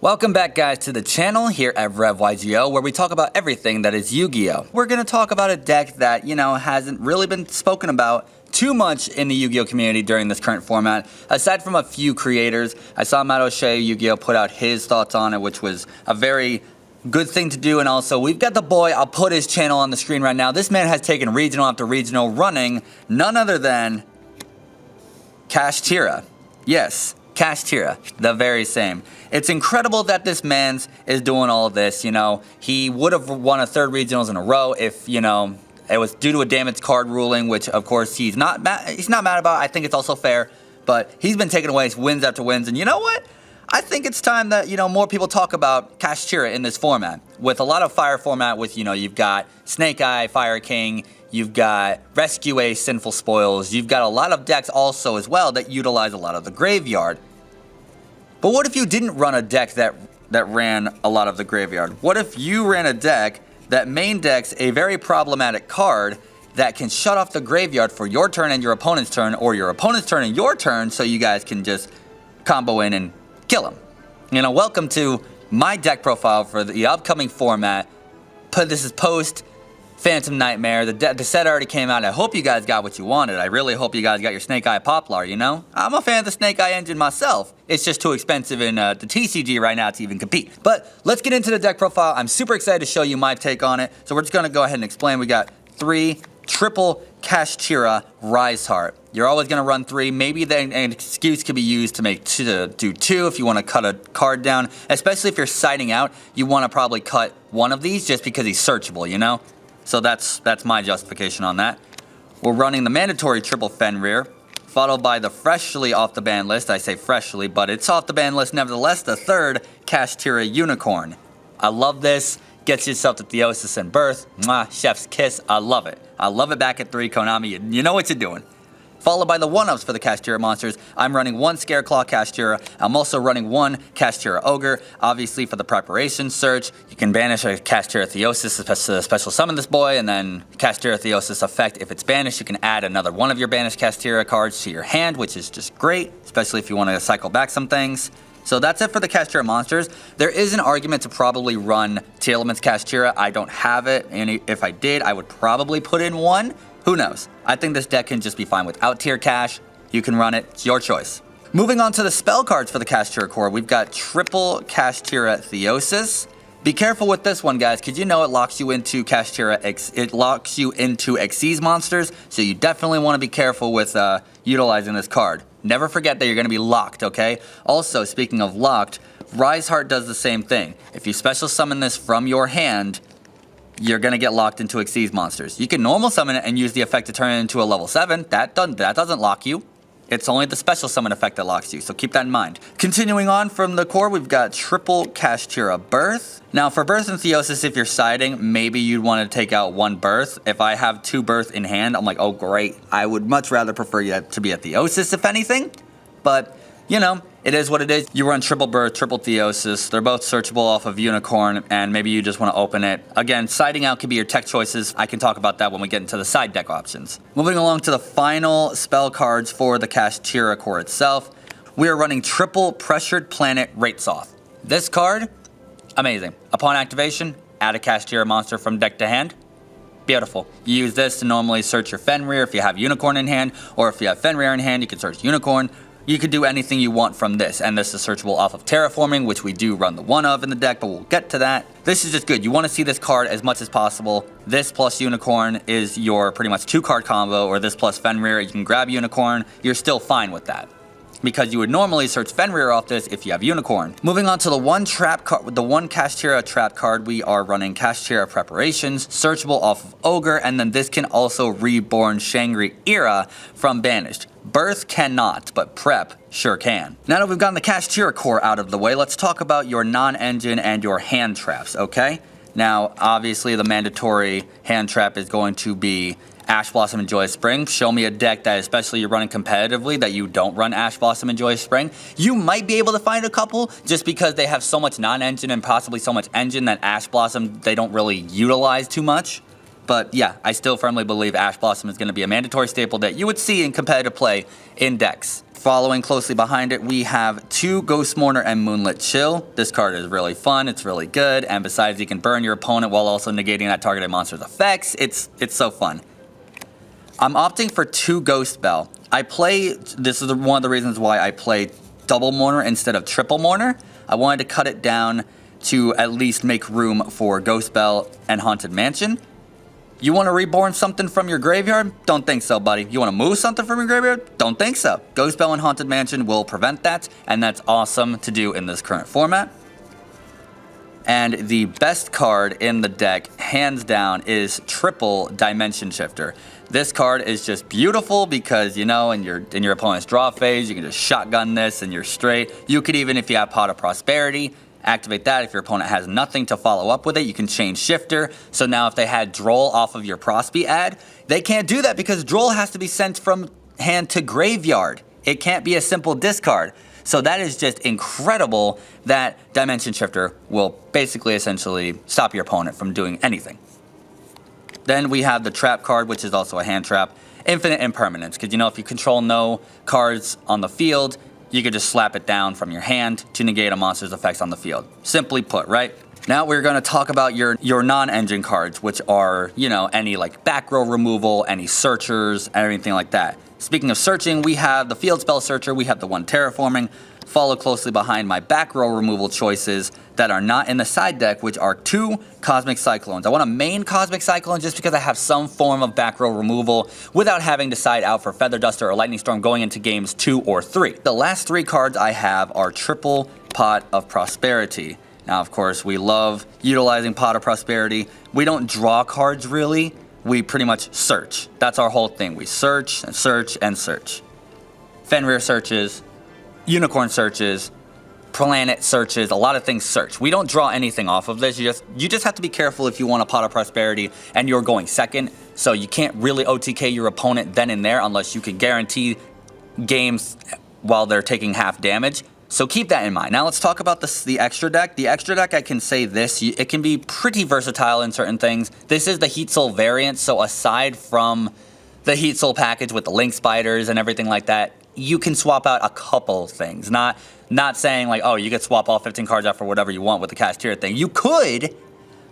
Welcome back, guys, to the channel here at YGO, where we talk about everything that is Yu-Gi-Oh! We're going to talk about a deck that, hasn't really been spoken about too much in the Yu-Gi-Oh! Community during this current format, aside from a few creators. I saw Matt O'Shea Yu-Gi-Oh! Put out his thoughts on it, which was a very good thing to do. And also, we've got the boy, I'll put his channel on the screen right now. This man has taken regional after regional, running none other than Kashtira. Yes, Kashtira, the very same. It's incredible that this man is doing all of this. He would have won a third regionals in a row if, it was due to a damaged card ruling, which of course he's not mad about. I think it's also fair, but he's been taking away wins after wins. And you know what? I think it's time that, more people talk about Kashtira in this format. With a lot of fire format with, you've got Snake Eye, Fire King, you've got Rescue Ace, Sinful Spoils, you've got a lot of decks also as well that utilize a lot of the graveyard. But what if you didn't run a deck that ran a lot of the graveyard? What if you ran a deck that main decks a very problematic card that can shut off the graveyard for your turn and your opponent's turn, or your opponent's turn and your turn, so you guys can just combo in and kill him? Welcome to my deck profile for the upcoming format. This is post Phantom Nightmare. The set already came out. I hope you guys got what you wanted. I really hope you guys got your Snake Eye Poplar, I'm a fan of the Snake Eye engine myself. It's just too expensive in the TCG right now to even compete. But let's get into the deck profile. I'm super excited to show you my take on it. So we're just going to go ahead and explain. We got 3 triple Kashtira Rise Heart. You're always going to run 3. Maybe an excuse could be used to do 2 if you want to cut a card down. Especially if you're siding out, you want to probably cut one of these just because he's searchable, So that's my justification on that. We're running the mandatory triple Fenrir, followed by the freshly off the ban list. I say freshly, but it's off the ban list nevertheless. The third Kashtira Unicorn. I love this. Gets yourself to Theosis and Birth. Mwah, chef's kiss. I love it. I love it back at 3, Konami. You know what you're doing. Followed by the 1-ups for the Kashtira monsters. I'm running 1 Scareclaw Kashtira. I'm also running 1 Kashtira Ogre. Obviously, for the preparation search, you can banish a Kashtira Theosis, special summon this boy, and then Kashtira Theosis effect. If it's banished, you can add another one of your banished Kashtira cards to your hand, which is just great, especially if you want to cycle back some things. So that's it for the Kashtira monsters. There is an argument to probably run T-Elements Kashtira. I don't have it, and if I did, I would probably put in 1. Who knows? I think this deck can just be fine without tier cash. You can run it. It's your choice. Moving on to the spell cards for the Kashtira core, we've got triple Kashtira Theosis. Be careful with this one, guys, because it locks you into it locks you into Xyz monsters, so you definitely want to be careful with utilizing this card. Never forget that you're going to be locked, okay? Also, speaking of locked, Rise Heart does the same thing. If you special summon this from your hand, you're going to get locked into Xyz monsters. You can normal summon it and use the effect to turn it into a level 7. That doesn't lock you. It's only the special summon effect that locks you, so keep that in mind. Continuing on from the core, we've got triple Kashtira Birth. Now, for Birth and Theosis, if you're siding, maybe you'd want to take out 1 Birth. If I have 2 Birth in hand, I'm like, oh, great. I would much rather prefer you to be a Theosis, if anything. But, it is what it is. You run triple Birth, triple Theosis. They're both searchable off of Unicorn, and maybe you just want to open it. Again, siding out could be your tech choices. I can talk about that when we get into the side deck options. Moving along to the final spell cards for the Kashtira core itself, we are running triple Pressured Planet Ratesoth. This card, amazing. Upon activation, add a Kashtira monster from deck to hand. Beautiful. You use this to normally search your Fenrir if you have Unicorn in hand, or if you have Fenrir in hand, you can search Unicorn. You can do anything you want from this, and this is searchable off of Terraforming, which we do run the 1 of in the deck, but we'll get to that. This is just good. You want to see this card as much as possible. This plus Unicorn is your pretty much 2-card combo, or this plus Fenrir. You can grab Unicorn. You're still fine with that, because you would normally search Fenrir off this if you have Unicorn. Moving on to the 1 trap card, with the 1 Kashtira trap card, we are running Kashtira Preparations, searchable off of Ogre, and then this can also reborn Shangri-Ira from Banished. Birth cannot, but Prep sure can. Now that we've gotten the Kashtira core out of the way, let's talk about your non-engine and your hand traps, okay? Now, obviously, the mandatory hand trap is going to be Ash Blossom and Joyous Spring. Show me a deck that, especially you're running competitively, that you don't run Ash Blossom and Joyous Spring. You might be able to find a couple just because they have so much non-engine and possibly so much engine that Ash Blossom they don't really utilize too much. But yeah, I still firmly believe Ash Blossom is going to be a mandatory staple that you would see in competitive play in decks. Following closely behind it, we have 2 Ghost Mourner and Moonlit Chill. This card is really fun, it's really good, and besides you can burn your opponent while also negating that targeted monster's effects. It's so fun. I'm opting for 2 Ghost Bell. This is one of the reasons why I play Double Mourner instead of Triple Mourner. I wanted to cut it down to at least make room for Ghost Bell and Haunted Mansion. You want to reborn something from your graveyard? Don't think so, buddy. You want to move something from your graveyard? Don't think so. Ghost Bell and Haunted Mansion will prevent that, and that's awesome to do in this current format. And the best card in the deck, hands down, is Triple Dimension Shifter. This card is just beautiful because, you know, in your opponent's draw phase, you can just shotgun this and you're straight. You could even, if you have Pot of Prosperity, activate that. If your opponent has nothing to follow up with it, you can chain Shifter. So now if they had Droll off of your Prosby ad, they can't do that because Droll has to be sent from hand to graveyard. It can't be a simple discard. So that is just incredible that Dimension Shifter will basically essentially stop your opponent from doing anything. Then we have the Trap card, which is also a hand trap. Infinite Impermanence, because you know if you control no cards on the field, you could just slap it down from your hand to negate a monster's effects on the field. Simply put, right? Now we're going to talk about your non-engine cards, which are, you know, any like back row removal, any searchers, anything like that. Speaking of searching, we have the Field Spell Searcher, we have the one Terraforming, follow closely behind my back row removal choices that are not in the side deck, which are 2 Cosmic Cyclones. I want a main Cosmic Cyclone just because I have some form of back row removal without having to side out for Feather Duster or Lightning Storm going into games 2 or 3. The last 3 cards I have are Triple Pot of Prosperity. Now, of course, we love utilizing Pot of Prosperity. We don't draw cards, really. We pretty much search. That's our whole thing. We search and search and search. Fenrir searches, Unicorn searches, Planet searches, a lot of things search. We don't draw anything off of this. You just have to be careful if you want a Pot of Prosperity and you're going second. So you can't really OTK your opponent then and there unless you can guarantee games while they're taking half damage. So keep that in mind. Now let's talk about the extra deck. The extra deck, I can say this, it can be pretty versatile in certain things. This is the Heatsoul variant, so aside from the Heatsoul package with the Link Spiders and everything like that, you can swap out a couple things. Not saying like, oh, you could swap all 15 cards out for whatever you want with the Kashtira thing. You could.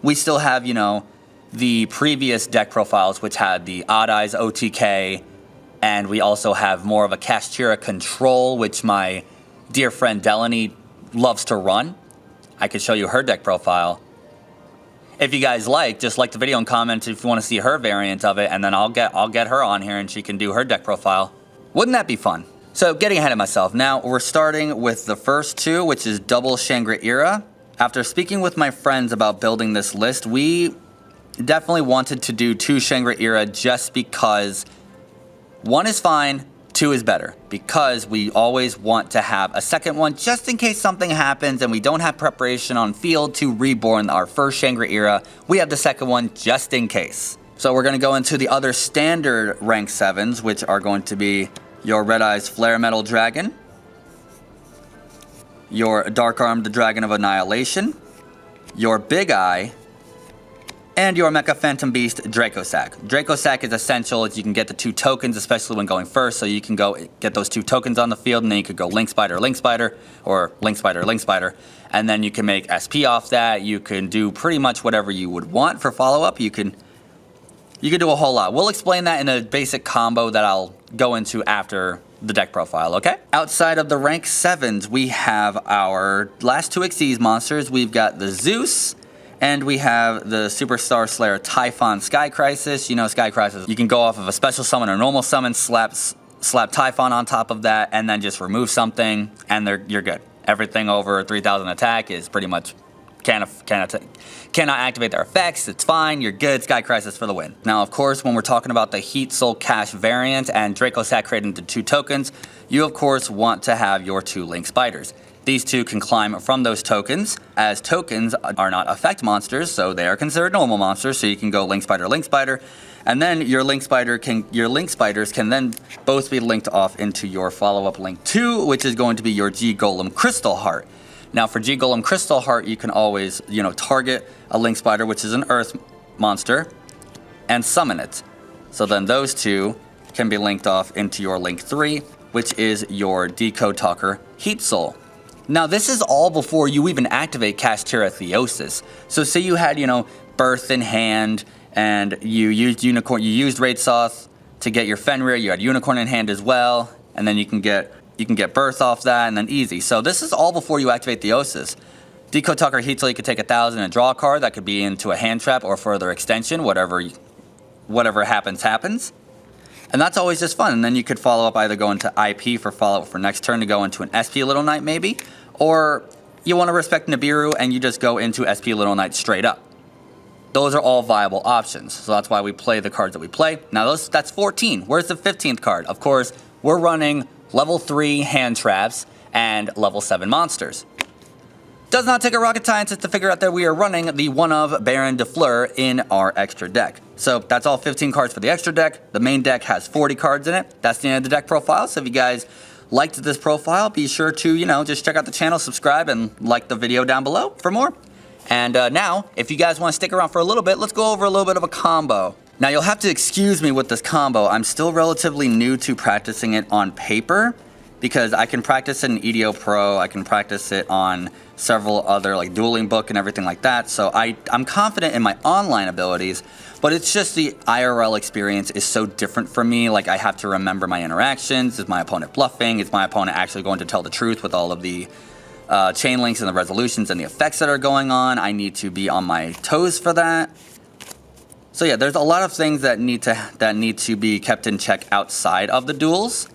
We still have, you know, the previous deck profiles, which had the Odd Eyes OTK, and we also have more of a Kashtira control, which my dear friend Delaney loves to run. I could show you her deck profile. If you guys like, just like the video and comment if you want to see her variant of it, and then I'll get her on here and she can do her deck profile. Wouldn't that be fun? So getting ahead of myself, now we're starting with the first 2, which is Double Shangri-Ira. After speaking with my friends about building this list, we definitely wanted to do 2 Shangri-Ira just because 1 is fine, 2 is better, because we always want to have a second one just in case something happens and we don't have preparation on field to reborn our first Shangri-Ira. We have the second one just in case. So we're going to go into the other standard rank 7s, which are going to be your Red Eyes Flare Metal Dragon, your Dark Armed Dragon of Annihilation, your Big Eye, and your Mecha Phantom Beast Dracosac. Dracosac is essential as you can get the 2 tokens, especially when going first, so you can go get those 2 tokens on the field, and then you could go Link Spider, or Link Spider, and then you can make SP off that. You can do pretty much whatever you would want for follow-up. You can do a whole lot. We'll explain that in a basic combo that I'll go into after the deck profile, okay? Outside of the rank 7s, we have our last 2 Xyz monsters. We've got the Zeus, and we have the Superstar Slayer Typhon Sky Crisis. You know, Sky Crisis, you can go off of a special summon or normal summon, slap Typhon on top of that, and then just remove something, and you're good. Everything over 3,000 attack is pretty much cannot activate their effects. It's fine. You're good. Sky Crisis for the win. Now, of course, when we're talking about the Heatsoul Cash variant and Dracosac created into 2 tokens, you, of course, want to have your 2 Link Spiders. These 2 can climb from those tokens, as tokens are not effect monsters, so they are considered normal monsters, so you can go Link Spider, and then your Link Spiders can then both be linked off into your follow-up Link 2, which is going to be your G Golem Crystal Heart. Now for G Golem Crystal Heart, you can always, target a Link Spider, which is an Earth monster, and summon it. So then those two can be linked off into your link 3, which is your Kashtira Heatsoul. Now this is all before you even activate Kashtira Heatsoul. So say you had, Birth in hand, and you used Unicorn, you used Raidsoth to get your Fenrir, you had Unicorn in hand as well, and then you can get Birth off that, and then easy. So this is all before you activate the Theosis. Kashtira Heatsoul, you could take 1,000 and draw a card that could be into a hand trap or further extension, whatever happens. And that's always just fun. And then you could follow up, either go into IP for follow-up for next turn to go into an SP Little Knight maybe, or you want to respect Nibiru and you just go into SP Little Knight straight up. Those are all viable options. So that's why we play the cards that we play. Now that's 14. Where's the 15th card? Of course, we're running level 3 hand traps and level 7 monsters. Does not take a rocket scientist to figure out that we are running the one of Baron de Fleur in our extra deck. So that's all 15 cards for the extra deck. The main deck has 40 cards in it. That's the end of the deck profile. So if you guys liked this profile, be sure to, just check out the channel, subscribe, and like the video down below for more. And now, if you guys want to stick around for a little bit, let's go over a little bit of a combo. Now you'll have to excuse me with this combo. I'm still relatively new to practicing it on paper, because I can practice it in EDO Pro, I can practice it on several other like dueling book and everything like that. So I'm confident in my online abilities, but it's just the IRL experience is so different for me. Like I have to remember my interactions. Is my opponent bluffing? Is my opponent actually going to tell the truth with all of the chain links and the resolutions and the effects that are going on? I need to be on my toes for that. So yeah, there's a lot of things that need to be kept in check outside of the duels.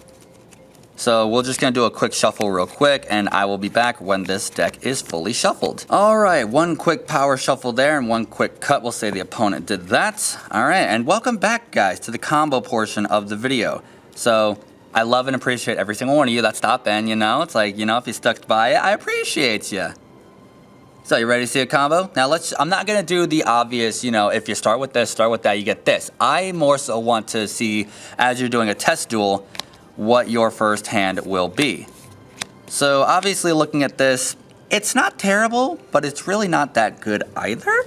So we're just going to do a quick shuffle real quick, and I will be back when this deck is fully shuffled. All right, one quick power shuffle there and one quick cut. We'll say the opponent did that. All right, and welcome back, guys, to the combo portion of the video. So I love and appreciate every single one of you that stopped in, It's like, if you stuck by it, I appreciate you. So you ready to see a combo? Now I'm not going to do the obvious, if you start with this, start with that, you get this. I more so want to see, as you're doing a test duel, what your first hand will be. So obviously looking at this, it's not terrible, but it's really not that good either.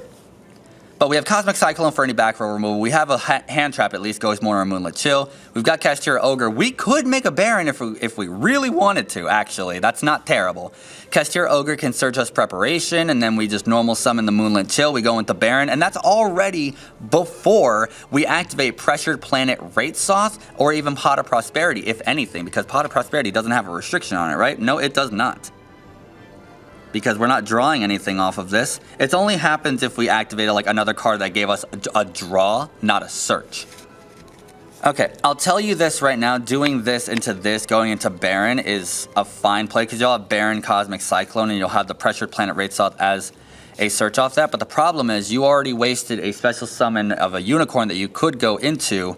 But we have Cosmic Cyclone for any back row removal. We have a hand trap, at least, Ghost Mourner or Moonlit Chill. We've got Kashtira Ogre. We could make a Baron if we really wanted to, actually. That's not terrible. Kashtira Ogre can search us Preparation, and then we just normal summon the Moonlit Chill. We go into Baron, and that's already before we activate Pressured Planet Raidsoth or even Pot of Prosperity, if anything, because Pot of Prosperity doesn't have a restriction on it, right? No, it does not, because we're not drawing anything off of this. It only happens if we activated like another card that gave us a draw, not a search. Okay, I'll tell you this right now, doing this into this, going into Baron is a fine play, because you'll have Baron, Cosmic Cyclone, and you'll have the Pressured Planet Raidsoth as a search off that. But the problem is you already wasted a special summon of a Unicorn that you could go into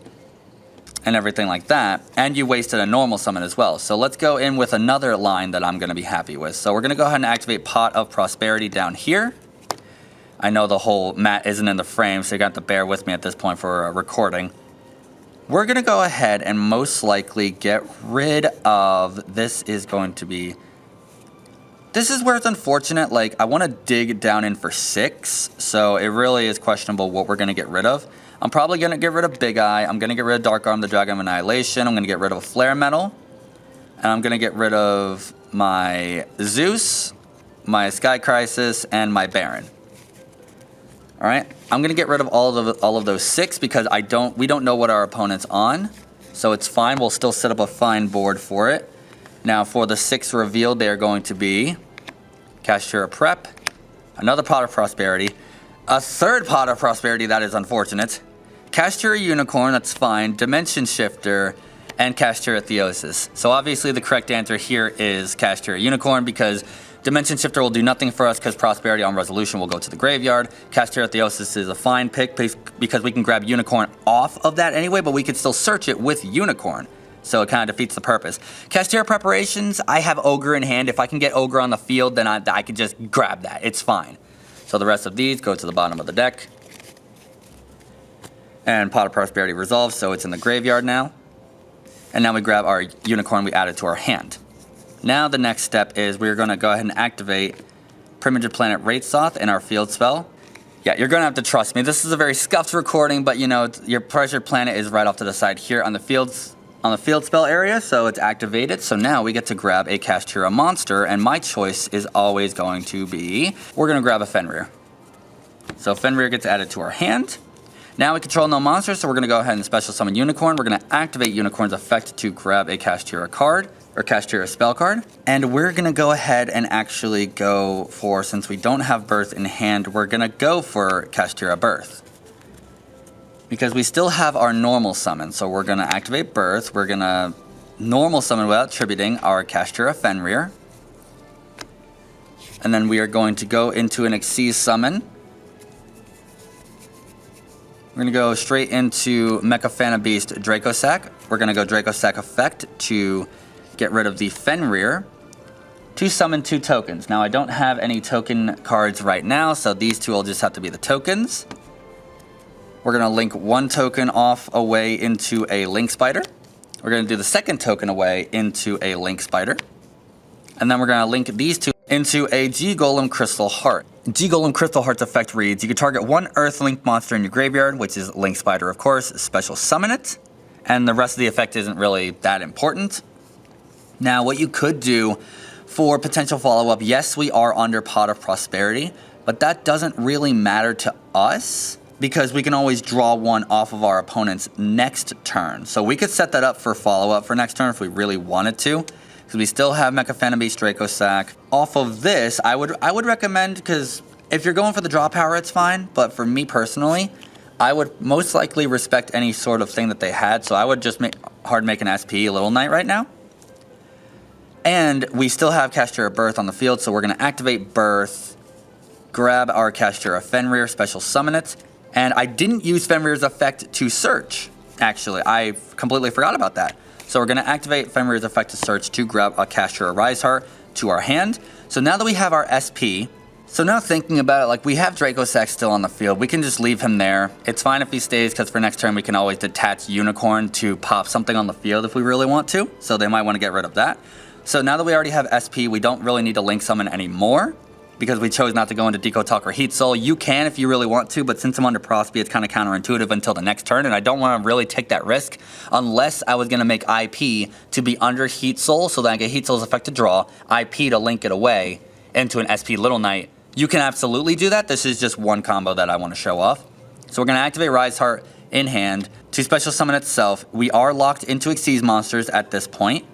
and everything like that, and you wasted a normal summon as well. So let's go in with another line that I'm going to be happy with. So we're going to go ahead and activate Pot of Prosperity down here. I know the whole mat isn't in the frame, so you're going to have to bear with me at this point for recording. We're going to go ahead and most likely get rid of, this is where it's unfortunate. Like, I want to dig down in for 6, so it really is questionable what we're going to get rid of. I'm probably going to get rid of Big Eye. I'm going to get rid of Dark Arm, the Dragon of Annihilation. I'm going to get rid of a Flare Metal. And I'm going to get rid of my Zeus, my Sky Crisis, and my Baron. All right. I'm going to get rid of all of those 6 because we don't know what our opponent's on. So it's fine. We'll still set up a fine board for it. Now for the 6 revealed, they are going to be Kashtira Prep, another Pot of Prosperity, a third Pot of Prosperity, that is unfortunate, Kashtira Unicorn, that's fine, Dimension Shifter, and Kashtira Heatsoul. So obviously the correct answer here is Kashtira Unicorn, because Dimension Shifter will do nothing for us because Prosperity on Resolution will go to the graveyard. Kashtira Heatsoul is a fine pick because we can grab Unicorn off of that anyway, but we could still search it with Unicorn. So it kind of defeats the purpose. Kashtira Preparations, I have Ogre in hand. If I can get Ogre on the field, then I can just grab that. It's fine. So the rest of these go to the bottom of the deck. And Pot of Prosperity resolves, so it's in the graveyard now. And now we grab our Unicorn we added to our hand. Now the next step is we're going to go ahead and activate Primitive Planet Raidsoth in our field spell. Yeah, you're gonna have to trust me. This is a very scuffed recording, but you know, your pressured planet is right off to the side here on the field spell area, so it's activated. So now we get to grab a Kashtira monster, and my choice is always going to be, we're gonna grab a Fenrir. So Fenrir gets added to our hand. Now we control no monsters, so we're gonna go ahead and special summon Unicorn. We're gonna activate Unicorn's effect to grab a Kashtira card, or Kashtira spell card. And we're gonna go ahead and actually go for, since we don't have Birth in hand, we're gonna go for Kashtira Birth. Because we still have our normal summon, so we're gonna activate Birth. We're gonna normal summon without tributing our Kashtira Fenrir. And then we are going to go into an Xyz summon. We're gonna go straight into Mecha Phantom Beast Dracosack. We're gonna go Dracosack effect to get rid of the Fenrir to summon 2 tokens. Now I don't have any token cards right now, so these 2 will just have to be the tokens. We're gonna link 1 token off away into a Link Spider. We're gonna do the second token away into a Link Spider. And then we're gonna link these 2 into a G-Golem Crystal Heart. G-Golem Crystal Heart's effect reads, you can target 1 Earth Link monster in your graveyard, which is Link Spider of course, special summon it. And the rest of the effect isn't really that important. Now what you could do for potential follow-up, yes we are under Pot of Prosperity, but that doesn't really matter to us because we can always draw 1 off of our opponent's next turn. So we could set that up for follow-up for next turn if we really wanted to, because we still have Mecha Phantom Beast Dracosack. Off of this, I would recommend, because if you're going for the draw power, it's fine, but for me personally, I would most likely respect any sort of thing that they had, so I would just hard make an SP Little Knight right now. And we still have Kashtira Birth on the field, so we're going to activate Birth, grab our Kashtira Fenrir, special summon it. And I didn't use Fenrir's effect to search, actually. I completely forgot about that. So we're going to activate Fenrir's effect to search to grab a Kashtira Rise Heart to our hand. So now that we have our SP, so now thinking about it, like we have Dracosack still on the field. We can just leave him there. It's fine if he stays, because for next turn we can always detach Unicorn to pop something on the field if we really want to. So they might want to get rid of that. So now that we already have SP, we don't really need to link summon anymore because we chose not to go into Deco Talker Heatsoul. You can if you really want to, but since I'm under Prosby, it's kind of counterintuitive until the next turn, and I don't want to really take that risk unless I was going to make IP to be under Heatsoul so that I get Heatsoul's effect to draw, IP to link it away into an SP Little Knight. You can absolutely do that. This is just one combo that I want to show off. So we're going to activate Rise Heart in hand to special summon itself. We are locked into Xyz monsters at this point.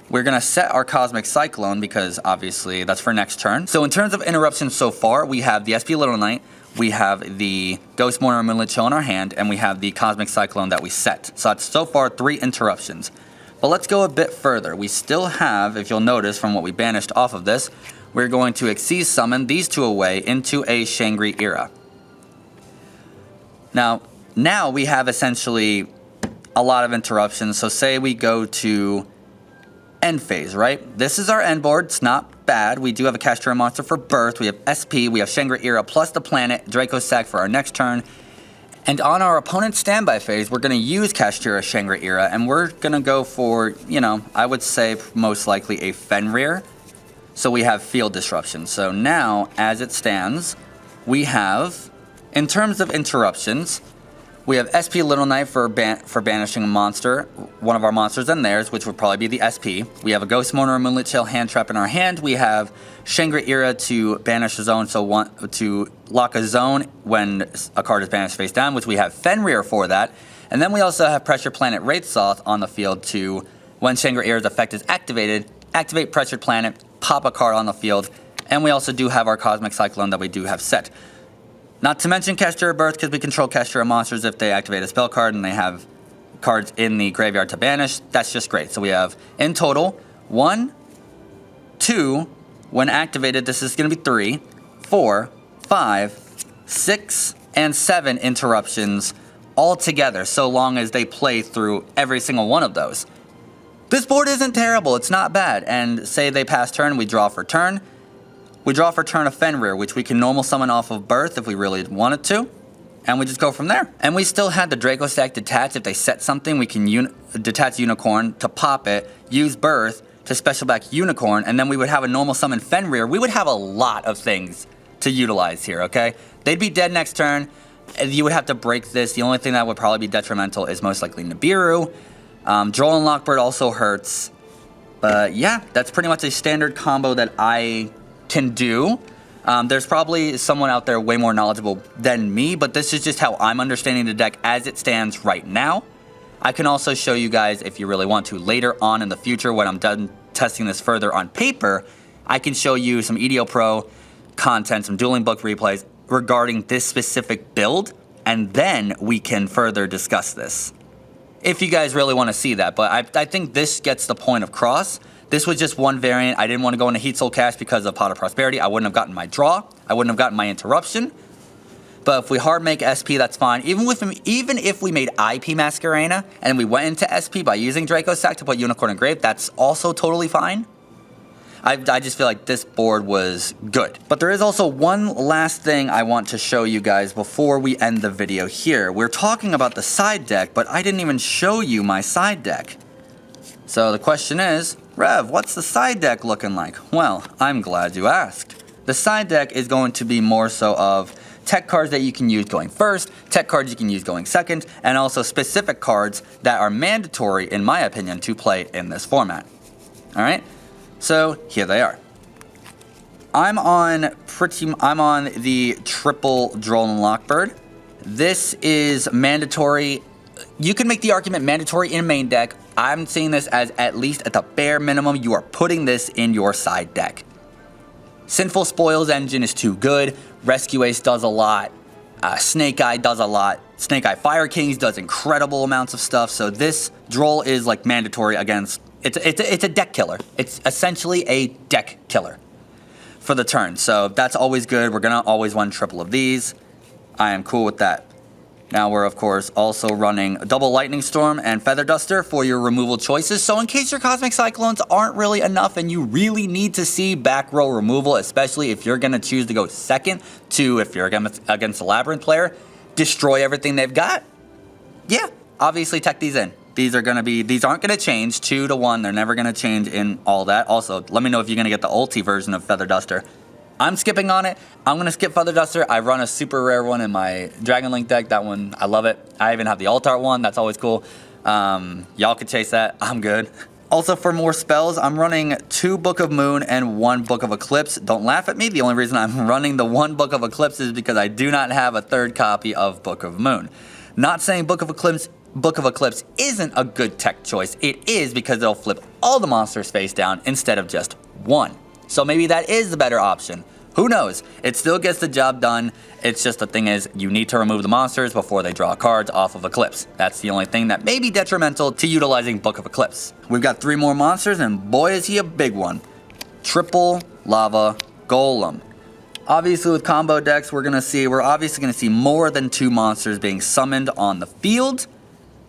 We're going to set our Cosmic Cyclone because obviously that's for next turn. So in terms of interruptions so far, we have the SP Little Knight, we have the Ghost Mourner Moonlit Chill in our hand, and we have the Cosmic Cyclone that we set. So that's so far 3 interruptions. But let's go a bit further. We still have, if you'll notice from what we banished off of this, we're going to Xyz summon these 2 away into a Shangri Era. Now we have essentially a lot of interruptions. So say we go to end phase, right? This is our end board. It's not bad. We do have a Kashtira monster for Birth. We have SP. We have Shangri Era plus the planet Dracosack for our next turn. And on our opponent's standby phase, we're going to use Kashtira Shangri Era, and we're going to go for, you know, I would say most likely a Fenrir. So we have field disruption. So now, as it stands, we have, in terms of interruptions, we have SP Little Knight for banishing a monster, one of our monsters and theirs, which would probably be the SP. We have a Ghost Mourner or Moonlit Chill hand trap in our hand. We have Shangri Era to banish a zone, so to lock a zone when a card is banished face down, which we have Fenrir for that. And then we also have Pressure Planet Wraithsoth on the field to, when Shangri Era's effect is activated, activate Pressured Planet, pop a card on the field. And we also do have our Cosmic Cyclone that we do have set. Not to mention Kashtira Birth, because we control Kashtira monsters if they activate a spell card and they have cards in the graveyard to banish. That's just great. So we have, in total, 1, 2, when activated, this is going to be 3, 4, 5, 6, and 7 interruptions all together, so long as they play through every single one of those. This board isn't terrible. It's not bad. And say they pass turn, we draw for turn. We draw for turn a Fenrir, which we can normal summon off of Birth if we really wanted to. And we just go from there. And we still had the Dracosack detach. If they set something, we can detach Unicorn to pop it, use Birth to special back Unicorn, and then we would have a normal summon Fenrir. We would have a lot of things to utilize here, okay? They'd be dead next turn. You would have to break this. The only thing that would probably be detrimental is most likely Nibiru. Droll and Lockbird also hurts. But yeah, that's pretty much a standard combo that I can do. There's probably someone out there way more knowledgeable than me, but this is just how I'm understanding the deck as it stands right now. I can also show you guys, if you really want to, later on in the future when I'm done testing this further on paper, I can show you some EDO Pro content, some dueling book replays regarding this specific build, and then we can further discuss this. If you guys really want to see that, but I think this gets the point across. This was just one variant. I didn't want to go into Heatsoul Cache because of Pot of Prosperity. I wouldn't have gotten my draw. I wouldn't have gotten my interruption. But if we hard make SP, that's fine. Even if we made IP Masquerena and we went into SP by using Draco Sack to put Unicorn Engraved, that's also totally fine. I just feel like this board was good. But there is also one last thing I want to show you guys before we end the video here. We're talking about the side deck, but I didn't even show you my side deck. So the question is, Rev, what's the side deck looking like? Well, I'm glad you asked. The side deck is going to be more so of tech cards that you can use going first, tech cards you can use going second, and also specific cards that are mandatory, in my opinion, to play in this format. All right? So here they are. I'm on the triple Droll and Lockbird. This is mandatory. You can make the argument mandatory in main deck. I'm seeing this as at least at the bare minimum, you are putting this in your side deck. Sinful Spoils engine is too good. Rescue Ace does a lot. Snake Eye does a lot. Snake Eye Fire Kings does incredible amounts of stuff. So this Droll is like mandatory against. It's a deck killer. It's essentially a deck killer for the turn. So that's always good. We're gonna always run triple of these. I am cool with that. Now we're, of course, also running double Lightning Storm and Feather Duster for your removal choices. So in case your Cosmic Cyclones aren't really enough and you really need to see back row removal, especially if you're going to choose to go second to, if you're against a Labyrinth player, destroy everything they've got. Yeah, obviously tech these in. These aren't going to change 2 to 1. They're never going to change in all that. Also, let me know if you're going to get the ulti version of Feather Duster. I'm skipping on it. I'm going to skip Feather Duster. I run a super rare one in my Dragon Link deck. That one, I love it. I even have the alt art one. That's always cool. Y'all could chase that. I'm good. Also, for more spells, I'm running 2 Book of Moon and 1 Book of Eclipse. Don't laugh at me. The only reason I'm running the 1 Book of Eclipse is because I do not have a 3rd copy of Book of Moon. Not saying Book of Eclipse isn't a good tech choice. It is because it'll flip all the monsters face down instead of just 1. So maybe that is the better option. Who knows? It still gets the job done. It's just the thing is, you need to remove the monsters before they draw cards off of Eclipse. That's the only thing that may be detrimental to utilizing Book of Eclipse. We've got 3 more monsters, and boy is he a big one. Triple Lava Golem. Obviously with combo decks, we're obviously gonna see more than 2 monsters being summoned on the field.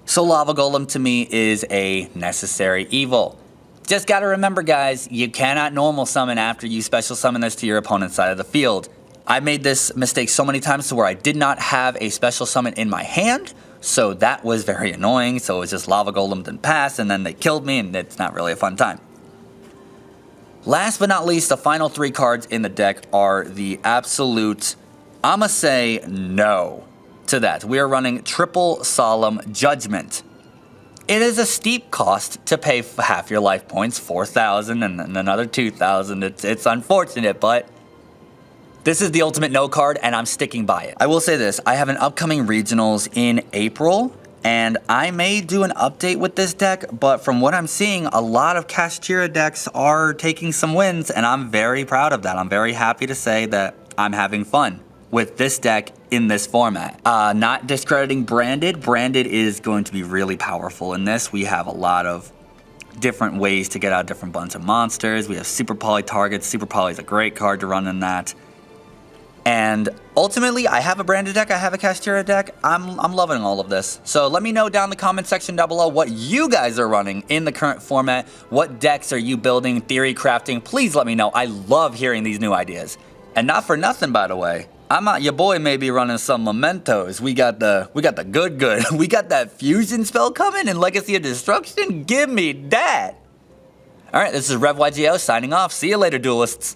So Lava Golem to me is a necessary evil. Just gotta remember, guys, you cannot normal summon after you special summon this to your opponent's side of the field. I made this mistake so many times to where I did not have a special summon in my hand, so that was very annoying. So it was just Lava Golem didn't pass, and then they killed me, and it's not really a fun time. Last but not least, the final 3 cards in the deck are the absolute, I'ma say no to that. We are running Triple Solemn Judgment. It is a steep cost to pay half your life points, 4,000 and then another 2,000. It's unfortunate, but this is the ultimate no card, and I'm sticking by it. I will say this, I have an upcoming regionals in April, and I may do an update with this deck, but from what I'm seeing, a lot of Kashtira decks are taking some wins, and I'm very proud of that. I'm very happy to say that I'm having fun with this deck in this format. Not discrediting Branded. Branded is going to be really powerful in this. We have a lot of different ways to get out different bunch of monsters. We have Super Poly targets. Super Poly is a great card to run in that. And ultimately, I have a Branded deck. I have a Kashtira deck. I'm loving all of this. So let me know down in the comment section down below what you guys are running in the current format. What decks are you building, theory crafting? Please let me know. I love hearing these new ideas. And not for nothing, by the way, your boy may be running some mementos. We got the good. We got that fusion spell coming in Legacy of Destruction. Give me that. All right, this is Rev YGO signing off. See you later, duelists.